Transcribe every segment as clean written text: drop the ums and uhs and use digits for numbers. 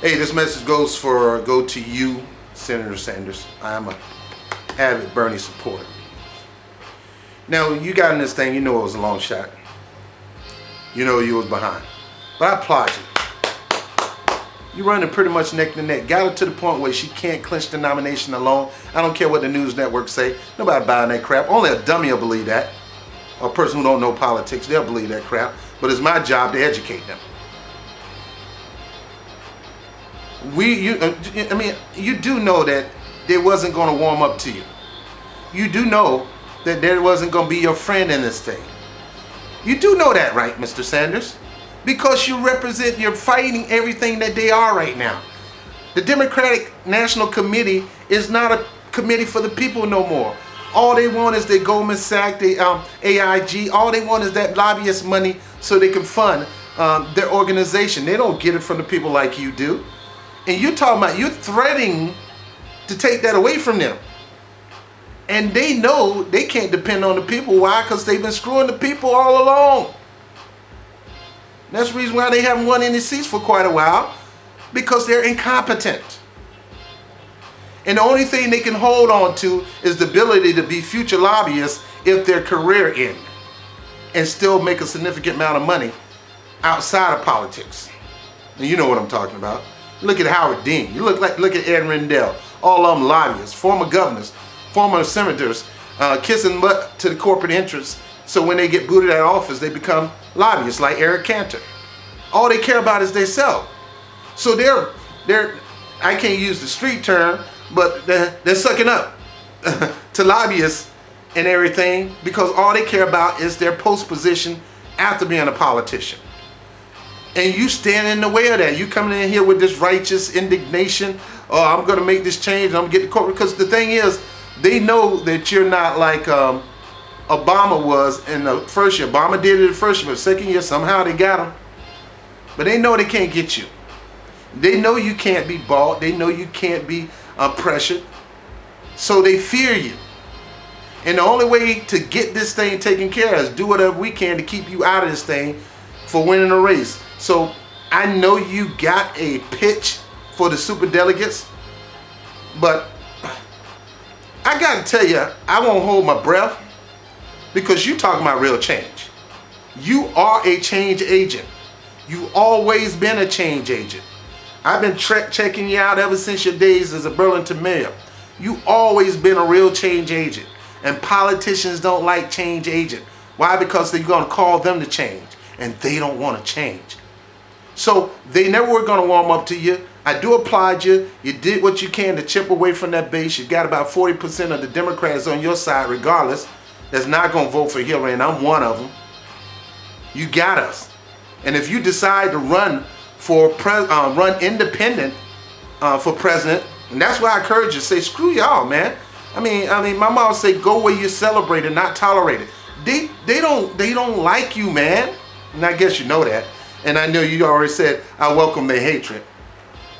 Hey, this message go to you, Senator Sanders. I am a avid Bernie supporter. Now, you got in this thing, you know it was a long shot. You know you was behind. But I applaud you. You running pretty much neck to neck. Got her to the point where she can't clinch the nomination alone. I don't care what the news networks say. Nobody buying that crap. Only a dummy will believe that. Or a person who don't know politics, they'll believe that crap. But it's my job to educate them. You do know that they wasn't going to warm up to you. You do know that there wasn't going to be your friend in this thing. You do know that, right, Mr. Sanders? Because you represent, you're fighting everything that they are right now. The Democratic National Committee is not a committee for the people no more. All they want is their Goldman Sachs, the AIG, all they want is that lobbyist money so they can fund their organization. They don't get it from the people like you do. And you're talking about, you're threatening to take that away from them. And they know they can't depend on the people. Why? Because they've been screwing the people all along. That's the reason why they haven't won any seats for quite a while. Because they're incompetent. And the only thing they can hold on to is the ability to be future lobbyists if their career ends. And still make a significant amount of money outside of politics. And you know what I'm talking about. Look at Howard Dean. You look at Ed Rendell. All of them lobbyists, former governors, former senators, kissing butt to the corporate interests. So when they get booted out of office, they become lobbyists like Eric Cantor. All they care about is themselves. So they're I can't use the street term, but they're sucking up to lobbyists and everything because all they care about is their post position after being a politician. And you stand in the way of that. You coming in here with this righteous indignation. Oh, I'm going to make this change. I'm going to get the corporate. Because the thing is, they know that you're not like Obama was in the first year. Obama did it the first year, but the second year, somehow they got him. But they know they can't get you. They know you can't be bought. They know you can't be pressured. So they fear you. And the only way to get this thing taken care of is do whatever we can to keep you out of this thing for winning a race. So I know you got a pitch for the superdelegates, but I got to tell you, I won't hold my breath because you're talking about real change. You are a change agent. You've always been a change agent. I've been checking you out ever since your days as a Burlington mayor. You've always been a real change agent. And politicians don't like change agent. Why? Because they're going to call them to change. And they don't want to change. So they never were going to warm up to you. I do applaud you. You did what you can to chip away from that base. You got about 40% of the Democrats on your side regardless that's not going to vote for Hillary, and I'm one of them. You got us. And if you decide to run for run independent for president, and that's why I encourage you to say, screw y'all, man. I mean, my mom say, go where you're celebrated, not tolerated. They don't like you, man. And I guess you know that. And I know you already said, I welcome their hatred.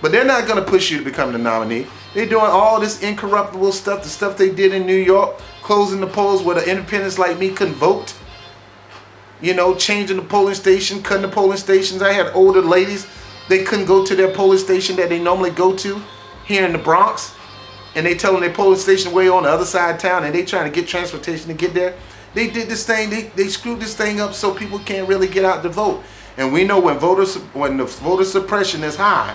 But they're not going to push you to become the nominee. They're doing all this incorruptible stuff, the stuff they did in New York, closing the polls where the independents like me couldn't vote. You know, changing the polling station, cutting the polling stations. I had older ladies, they couldn't go to their polling station that they normally go to here in the Bronx. And they tell them their polling station way on the other side of town and they trying to get transportation to get there. They did this thing, they screwed this thing up so people can't really get out to vote. And we know when the voter suppression is high,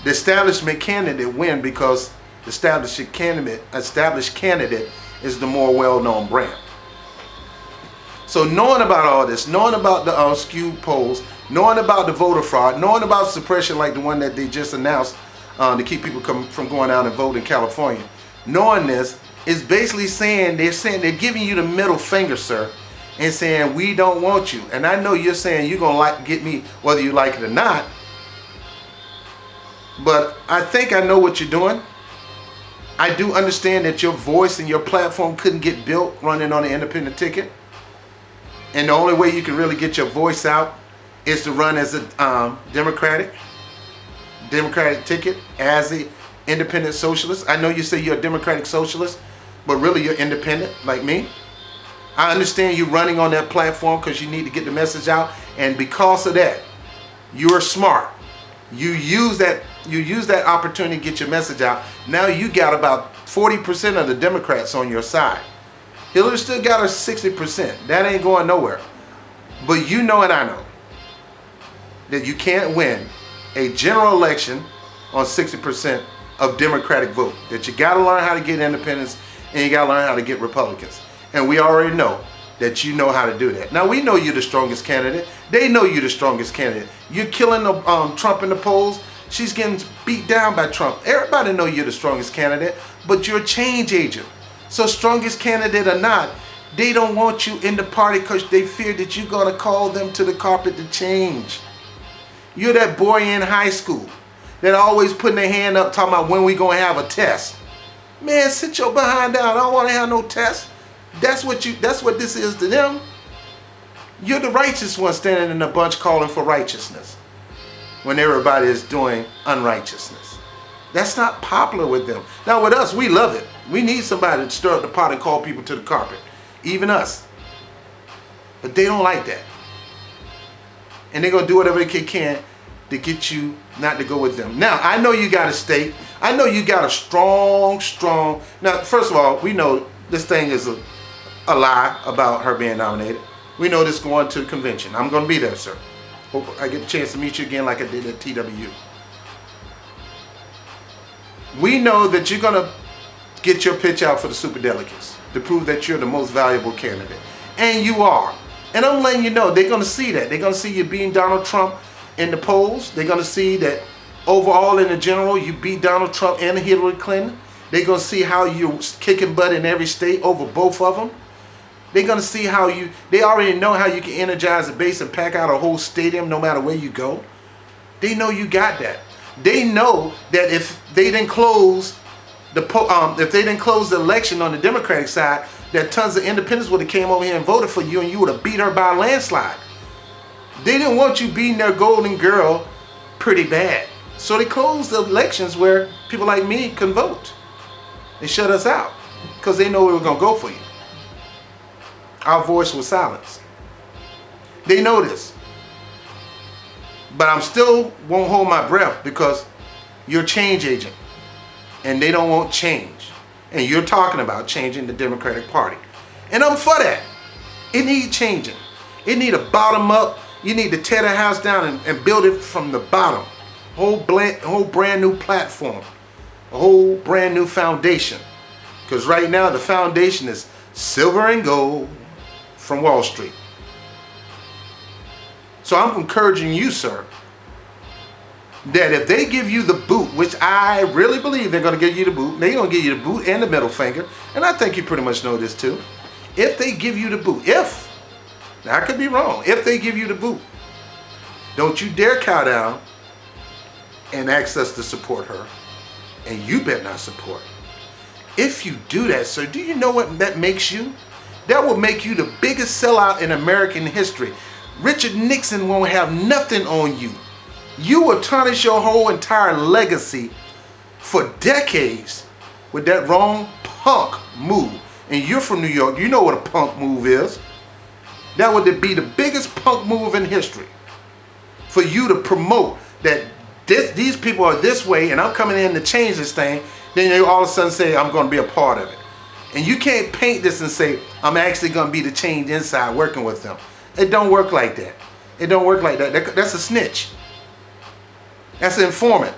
the establishment candidate win because the established candidate is the more well-known brand. So knowing about all this, knowing about the skewed polls, knowing about the voter fraud, knowing about suppression like the one that they just announced to keep people from going out and vote in California, knowing this is basically saying they're giving you the middle finger, sir, and saying we don't want you. And I know you're saying you're gonna get me whether you like it or not. But I think I know what you're doing. I do understand that your voice and your platform couldn't get built running on an independent ticket. And the only way you can really get your voice out is to run as a Democratic ticket as the independent socialist. I know you say you're a Democratic socialist, but really you're independent like me. I understand you running on that platform because you need to get the message out. And because of that, you're smart. You use that opportunity to get your message out. Now you got about 40% of the Democrats on your side. Hillary still got her 60%. That ain't going nowhere. But you know and I know that you can't win a general election on 60% of Democratic vote. That you got to learn how to get independents and you got to learn how to get Republicans. And we already know that you know how to do that. Now we know you're the strongest candidate. They know you're the strongest candidate. You're killing Trump in the polls. She's getting beat down by Trump. Everybody know you're the strongest candidate, but you're a change agent. So strongest candidate or not, they don't want you in the party because they fear that you're going to call them to the carpet to change. You're that boy in high school that always putting their hand up talking about when we going to have a test. Man, sit your behind down. I don't want to have no test. That's what this is to them. You're the righteous one standing in a bunch calling for righteousness when everybody is doing unrighteousness. That's not popular with them. Now with us, we love it. We need somebody to stir up the pot and call people to the carpet. Even us. But they don't like that. And they're going to do whatever they can to get you not to go with them. Now, I know you got a state. I know you got a strong... Now, first of all, we know this thing is a lie about her being nominated. We know this going to the convention. I'm going to be there, sir. Hope I get a chance to meet you again like I did at TWU. We know that you're going to get your pitch out for the superdelegates to prove that you're the most valuable candidate. And you are. And I'm letting you know, they're going to see that. They're going to see you beating Donald Trump in the polls. They're going to see that overall in the general, you beat Donald Trump and Hillary Clinton. They're going to see how you're kicking butt in every state over both of them. They're going to see how they already know how you can energize a base and pack out a whole stadium no matter where you go. They know you got that. They know that if they didn't close the election on the Democratic side, that tons of independents would have came over here and voted for you and you would have beat her by a landslide. They didn't want you beating their golden girl pretty bad. So they closed the elections where people like me can vote. They shut us out because they know we were going to go for you. Our voice was silenced. They know this. But I'm still won't hold my breath because you're a change agent. And they don't want change. And you're talking about changing the Democratic Party. And I'm for that. It needs changing. It need a bottom up. You need to tear the house down and build it from the bottom. Whole brand new platform. A whole brand new foundation. Because right now the foundation is silver and gold from Wall Street. So I'm encouraging you, sir, that if they give you the boot, which I really believe they're going to give you the boot, they're going to give you the boot and the middle finger, and I think you pretty much know this too. If they give you the boot, now I could be wrong, if they give you the boot, don't you dare cow down and ask us to support her, and you better not support. If you do that, sir, do you know what that makes you? That will make you the biggest sellout in American history. Richard Nixon won't have nothing on you. You will tarnish your whole entire legacy for decades with that wrong punk move. And you're from New York, you know what a punk move is. That would be the biggest punk move in history. For you to promote that these people are this way and I'm coming in to change this thing, then you all of a sudden say, I'm going to be a part of it. And you can't paint this and say, I'm actually going to be the change inside working with them. It don't work like that. It don't work like that. That's a snitch. That's an informant.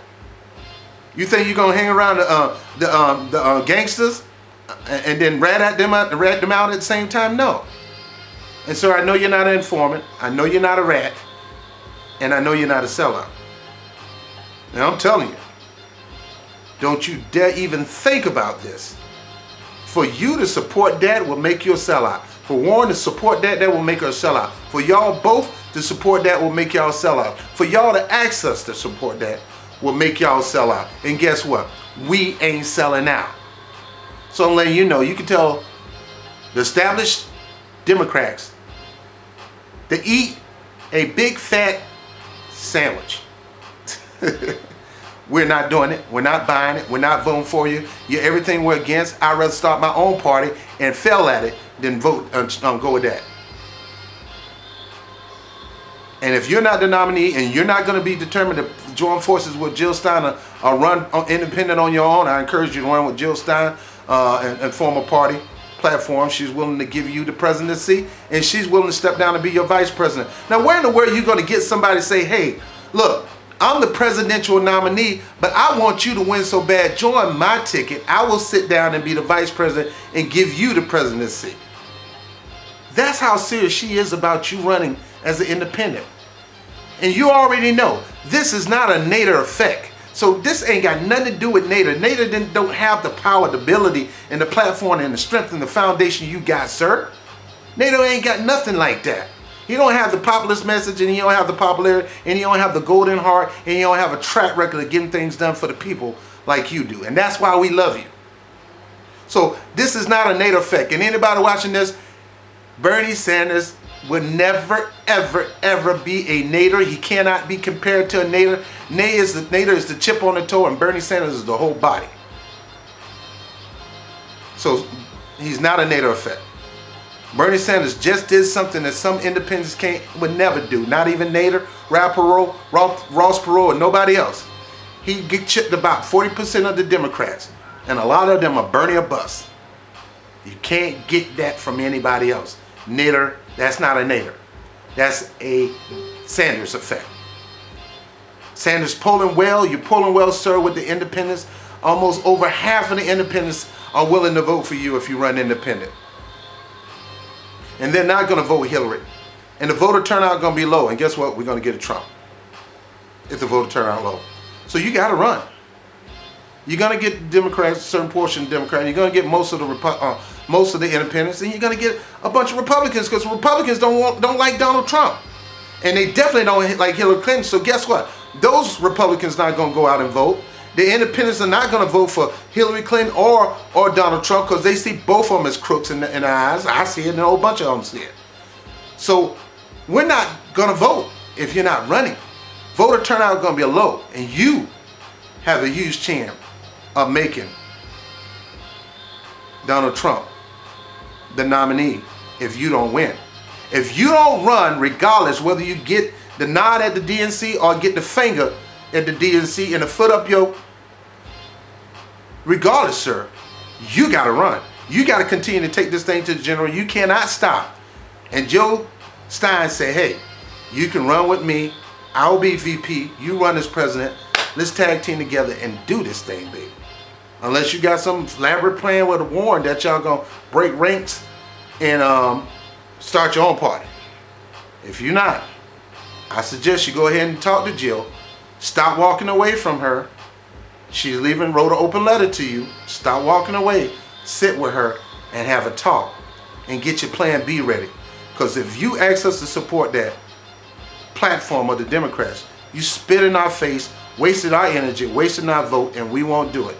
You think you're gonna hang around the gangsters and then rat them out at the same time? No. And so I know you're not an informant. I know you're not a rat, and I know you're not a sellout. Now I'm telling you, don't you dare even think about this. For you to support that will make you a sellout. For Warren to support that will make her a sellout. For y'all both to support that will make y'all sell out. For y'all to ask us to support that will make y'all sell out. And guess what? We ain't selling out. So I'm letting you know, you can tell the established Democrats to eat a big fat sandwich. We're not doing it. We're not buying it. We're not voting for you. You're everything we're against. I'd rather start my own party and fail at it than go with that. And if you're not the nominee and you're not going to be determined to join forces with Jill Stein or run independent on your own, I encourage you to run with Jill Stein and form a party platform. She's willing to give you the presidency, and she's willing to step down and be your vice president. Now, where in the world are you going to get somebody to say, hey, look, I'm the presidential nominee, but I want you to win so bad, join my ticket. I will sit down and be the vice president and give you the presidency. That's how serious she is about you running as an independent. And you already know, this is not a Nader effect. So this ain't got nothing to do with Nader. Nader don't have the power, the ability, and the platform, and the strength, and the foundation you got, sir. Nader ain't got nothing like that. He don't have the populist message, and he don't have the popularity, and he don't have the golden heart, and he don't have a track record of getting things done for the people like you do. And that's why we love you. So this is not a Nader effect. And anybody watching this, Bernie Sanders will never, ever, ever be a Nader. He cannot be compared to a Nader. Nader is the chip on the toe, and Bernie Sanders is the whole body. So he's not a Nader effect. Bernie Sanders just did something that some independents would never do. Not even Nader, Ross Perot, and nobody else. He get chipped about 40% of the Democrats, and a lot of them are Bernie or bust. You can't get that from anybody else. Nader, that's not a Nader. That's a Sanders effect. Sanders polling well. You're polling well, sir, with the independents. Almost over half of the independents are willing to vote for you if you run independent. And they're not going to vote Hillary. And the voter turnout is going to be low. And guess what? We're going to get a Trump if the voter turnout low. So you got to run. You're going to get Democrats, a certain portion of Democrats. You're going to get most of the independents, and you're going to get a bunch of Republicans, because Republicans don't like Donald Trump, and they definitely don't like Hillary Clinton. So guess what? Those Republicans not going to go out and vote. The independents are not going to vote for Hillary Clinton or Donald Trump, because they see both of them as crooks in their eyes. I see it, and a whole bunch of them see it. So we're not going to vote if you're not running. Voter turnout is going to be low, and you have a huge chance of making Donald Trump the nominee if you don't win. If you don't run, regardless whether you get the nod at the DNC or get the finger at the DNC and the foot up your, regardless, sir, you got to run. You got to continue to take this thing to the general. You cannot stop. And Joe Stein said, hey, you can run with me. I'll be VP. You run as president. Let's tag team together and do this thing, baby. Unless you got some elaborate plan with Warren that y'all gonna break ranks and start your own party. If you're not, I suggest you go ahead and talk to Jill. Stop walking away from her. She's leaving, wrote an open letter to you. Stop walking away. Sit with her and have a talk and get your plan B ready. Because if you ask us to support that platform of the Democrats, you spit in our face, wasted our energy, wasted our vote, and we won't do it.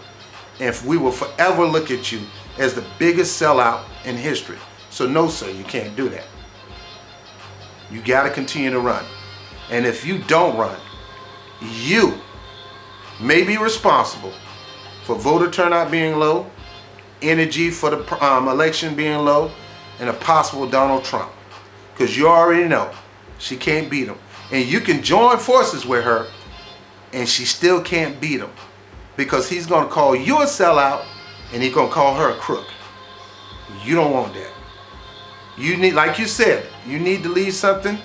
And we will forever look at you as the biggest sellout in history. So no, sir, you can't do that. You got to continue to run. And if you don't run, you may be responsible for voter turnout being low, energy for the election being low, and a possible Donald Trump. Because you already know she can't beat him. And you can join forces with her, and she still can't beat him. Because he's going to call you a sellout, and he's going to call her a crook. You don't want that. You need, like you said, you need to leave something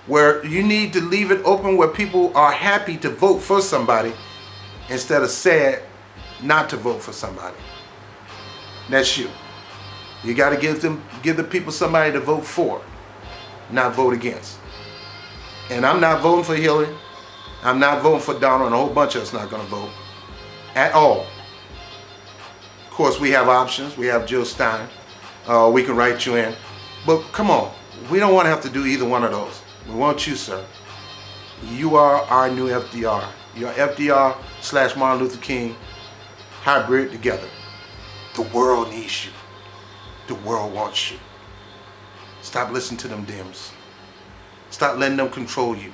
where you need to leave it open where people are happy to vote for somebody instead of sad not to vote for somebody. That's you. You got to give the people somebody to vote for, not vote against. And I'm not voting for Hillary. I'm not voting for Donald, and a whole bunch of us not going to vote at all. Of course, we have options. We have Jill Stein. We can write you in. But come on, we don't want to have to do either one of those. We want you, sir. You are our new FDR. You're FDR / Martin Luther King hybrid together. The world needs you. The world wants you. Stop listening to them Dems. Stop letting them control you.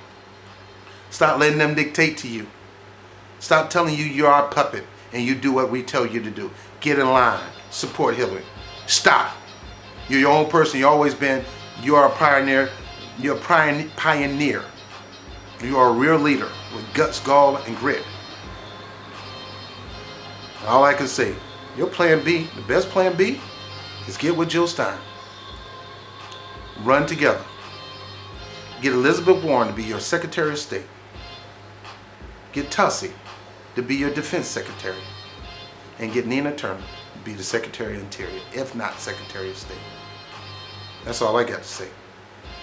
Stop letting them dictate to you. Stop telling you you're our puppet and you do what we tell you to do. Get in line. Support Hillary. Stop. You're your own person. You've always been. You are a pioneer. You're a pioneer. You are a real leader with guts, gall, and grit. And all I can say, your plan B, the best plan B, is get with Jill Stein. Run together. Get Elizabeth Warren to be your Secretary of State. Get Tussie to be your Defense Secretary. And get Nina Turner to be the Secretary of Interior, if not Secretary of State. That's all I got to say.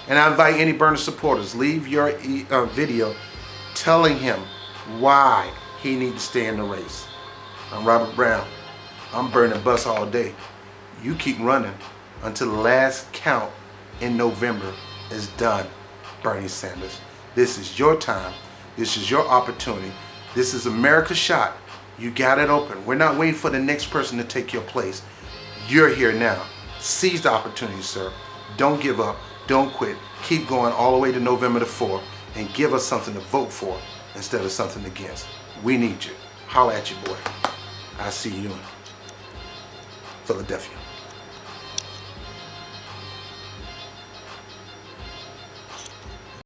And I invite any Bernie supporters, leave your video telling him why he needs to stay in the race. I'm Robert Brown. I'm burning bus all day. You keep running until the last count in November is done, Bernie Sanders. This is your time. This is your opportunity. This is America's shot. You got it open. We're not waiting for the next person to take your place. You're here now. Seize the opportunity, sir. Don't give up. Don't quit. Keep going all the way to November the 4th and give us something to vote for instead of something against. We need you. Holla at you, boy. I see you in Philadelphia.